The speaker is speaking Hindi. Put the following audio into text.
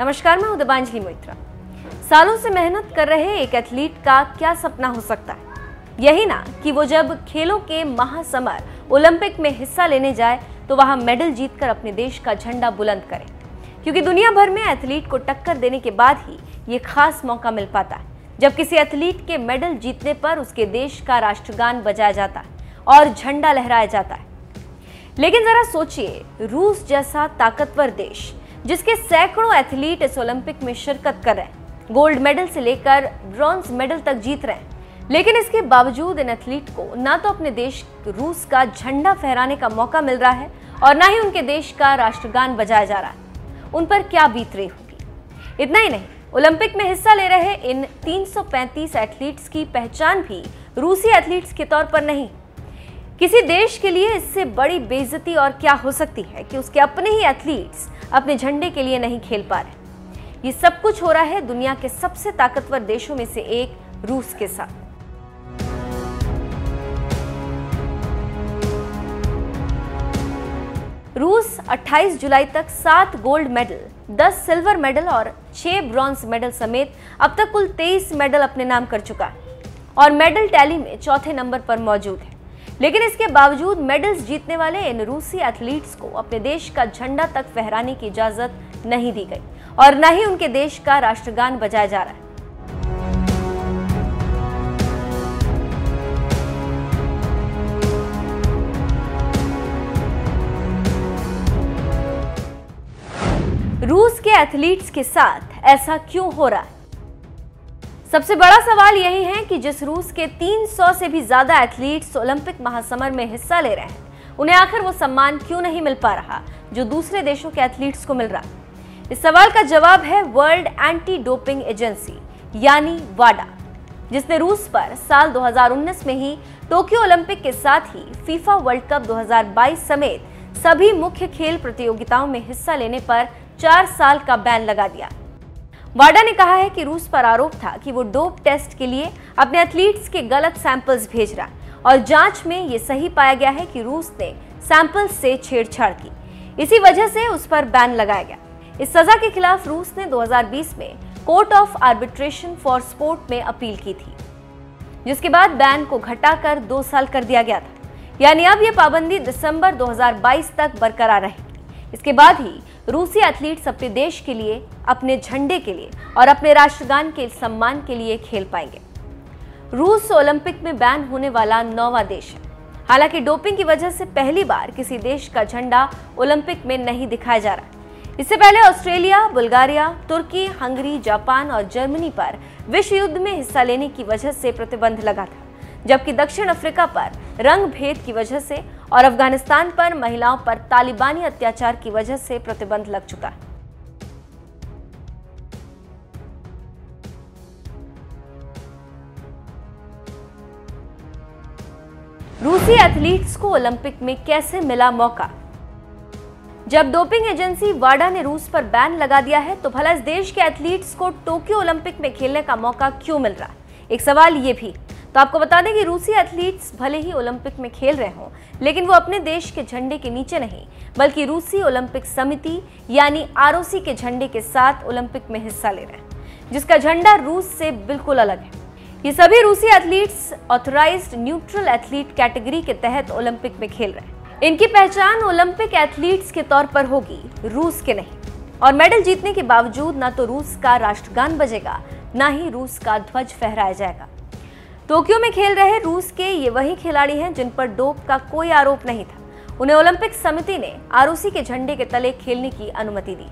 नमस्कार, मैं उदबांजलि मोइत्रा। सालों से मेहनत कर रहे एक एथलीट का क्या सपना हो सकता है? यही ना कि वो जब खेलों के महासमर ओलंपिक में हिस्सा लेने जाए तो वहां मेडल जीतकर अपने देश का झंडा बुलंद करे, क्योंकि दुनिया भर में एथलीट को टक्कर देने के बाद ही ये खास मौका मिल पाता है जब किसी एथलीट के मेडल जीतने पर उसके देश का राष्ट्रगान बजाया जाता है और झंडा लहराया जाता है। लेकिन जरा सोचिए, रूस जैसा ताकतवर देश जिसके सैकड़ों एथलीट इस ओलंपिक में शिरकत कर रहे हैं, गोल्ड मेडल से लेकर ब्रॉन्ज मेडल तक जीत रहे हैं, लेकिन इसके बावजूद इन एथलीट को ना तो अपने देश रूस का झंडा फहराने का मौका मिल रहा है और ना ही उनके देश का राष्ट्रगान बजाया जा रहा है। उन पर क्या बीत रही होगी। इतना ही नहीं, ओलंपिक में हिस्सा ले रहे इन 335 एथलीट्स की पहचान भी रूसी एथलीट्स के तौर पर नहीं। किसी देश के लिए इससे बड़ी बेइज्जती और क्या हो सकती है कि उसके अपने ही एथलीट्स अपने झंडे के लिए नहीं खेल पा रहे। ये सब कुछ हो रहा है दुनिया के सबसे ताकतवर देशों में से एक रूस के साथ। रूस 28 जुलाई तक 7 गोल्ड मेडल, 10 सिल्वर मेडल और 6 ब्रॉन्ज मेडल समेत अब तक कुल 23 मेडल अपने नाम कर चुका है और मेडल टैली में चौथे नंबर पर मौजूद है। लेकिन इसके बावजूद मेडल्स जीतने वाले इन रूसी एथलीट्स को अपने देश का झंडा तक फहराने की इजाजत नहीं दी गई और न ही उनके देश का राष्ट्रगान बजाया जा रहा है। रूस के एथलीट्स के साथ ऐसा क्यों हो रहा है? सबसे बड़ा सवाल यही है कि जिस रूस के 300 से भी ज्यादा एथलीट्स ओलंपिक महासमर में हिस्सा ले रहे हैं, उन्हें आखिर वो सम्मान क्यों नहीं मिल पा रहा जो दूसरे देशों के एथलीट्स को मिल रहा। इस सवाल का जवाब है वर्ल्ड एंटी डोपिंग एजेंसी यानी वाडा, जिसने रूस पर साल 2019 में ही टोक्यो ओलंपिक के साथ ही फीफा वर्ल्ड कप 2022 समेत सभी मुख्य खेल प्रतियोगिताओं में हिस्सा लेने पर 4 साल का बैन लगा दिया। वाडा ने कहा है कि रूस पर आरोप था कि वो डोप टेस्ट के लिए अपने एथलीट्स के गलत सैंपल्स भेज रहा है और जांच में ये सही पाया गया है कि रूस ने सैंपल्स से छेड़छाड़ की। इसी वजह से उस पर बैन लगाया गया। इस सजा के खिलाफ रूस ने 2020 में court of arbitration for sport में अपील की थी, जिसके बाद बैन को घटाकर 2 साल कर दिया गया था। यानी अब यह पाबंदी दिसंबर 2022 तक बरकरार रहेगी। इसके बाद ही रूसी एथलीट्स अपने देश के लिए, अपने झंडे के लिए और अपने राष्ट्रगान के सम्मान के लिए खेल पाएंगे। रूस ओलंपिक में बैन होने वाला 9वां देश है। हालांकि डोपिंग की वजह से पहली बार किसी देश का झंडा ओलंपिक में नहीं दिखाया जा रहा। इससे पहले ऑस्ट्रेलिया, बुल्गारिया, तुर्की, हंगरी, जापान और जर्मनी पर विश्व युद्ध में हिस्सा लेने की वजह से प्रतिबंध लगा था, जबकि दक्षिण अफ्रीका पर रंग भेद की वजह से और अफगानिस्तान पर महिलाओं पर तालिबानी अत्याचार की वजह से प्रतिबंध लग चुका है। रूसी एथलीट्स को ओलंपिक में कैसे मिला मौका? जब डोपिंग एजेंसी वाडा ने रूस पर बैन लगा दिया है, तो भला इस देश के एथलीट्स को टोक्यो ओलंपिक में खेलने का मौका क्यों मिल रहा? एक सवाल ये भी। तो आपको बता दें कि रूसी एथलीट्स भले ही ओलंपिक में खेल रहे हों, लेकिन वो अपने देश के झंडे के नीचे नहीं, बल्कि रूसी ओलंपिक समिति यानी आरओसी के झंडे के साथ ओलंपिक में हिस्सा ले रहे हैं, जिसका झंडा रूस से बिल्कुल अलग है। ये सभी रूसी athletes authorised neutral athlete category के तहत ओलंपिक में खेल रहे हैं। इनकी पहचान ओलंपिक एथलीट्स के तौर पर होगी, रूस के नहीं। और मेडल जीतने के बावजूद ना तो रूस का राष्ट्रगान बजेगा, ना ही रूस का ध्वज फहराया जाएगा। टोक्यो में खेल रहे रूस के ये वही खिलाड़ी हैं जिन पर डोप का कोई आरोप नहीं था। उन्हें ओलंपिक समिति ने आरओसी के झंडे के तले खेलने की अनुमति दी।